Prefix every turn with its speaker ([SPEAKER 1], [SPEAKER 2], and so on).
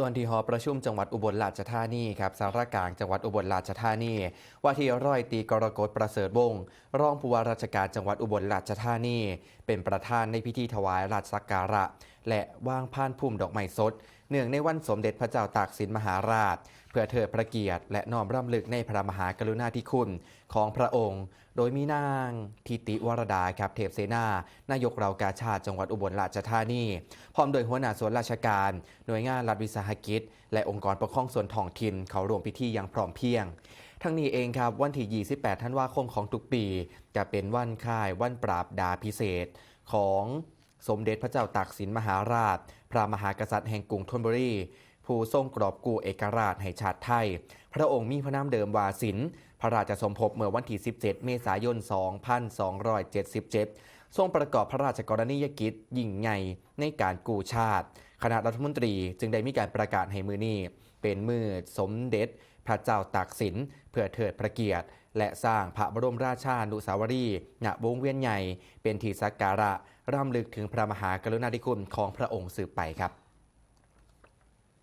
[SPEAKER 1] ส่วนที่หอประชุมจังหวัดอุบลราชธานีครับสารกลางจังหวัดอุบลราชธานีว่าที่ร้อยตีกรกฎประเสริฐวงศ์รองผู้ว่าราชการจังหวัดอุบลราชธานีเป็นประธานในพิธีถวายราชสักการะและวางพานพุ่มดอกไม้สดเนื่องในวันสมเด็จพระเจ้าตากสินมหาราชเพื่อเทิดพระเกียรติและน้อมรำลึกในพระมหากรุณาธิคุณของพระองค์ โดยมีนางทิติวรดาครับเทพเสนานายกเหล่ากาชาดจังหวัดอุบลราชธานีพร้อมโดยหัวหน้าส่วนราชการหน่วยงานรัฐวิสาหกิจและองค์กรปกครองส่วนท้องถิ่นเขาร่วมพิธีอย่างพร้อมเพรียง ทั้งนี้เองครับวันที่ 28 ธันวาคมของทุกปีจะเป็นวันค่ายวันปราบดาพิเศษของสมเด็จพระเจ้าตากสินมหาราชพระมหากษัตริย์แห่งกรุงธนบุรีผู้ทรงกรอบกู้เอกราชให้ชาติไทยพระองค์มีพระนามเดิมว่าสินพระราชสมภพเมื่อวันที่ 17 เมษายน 2277 ทรงประกอบพระราชกรณียกิจยิ่งใหญ่ในการกู้ชาติคณะรัฐมนตรีจึงได้มีการประกาศให้มือนี้เป็นมือสมเด็จพระเจ้าตากสินเพื่อเทิดพระเกียรติและสร้างพระบรมราชานุสาวรีย์ณวงเวียนใหญ่เป็นที่สักการะรำลึกถึงพระมหากรุณาธิคุณของพระองค์สืบไปครับ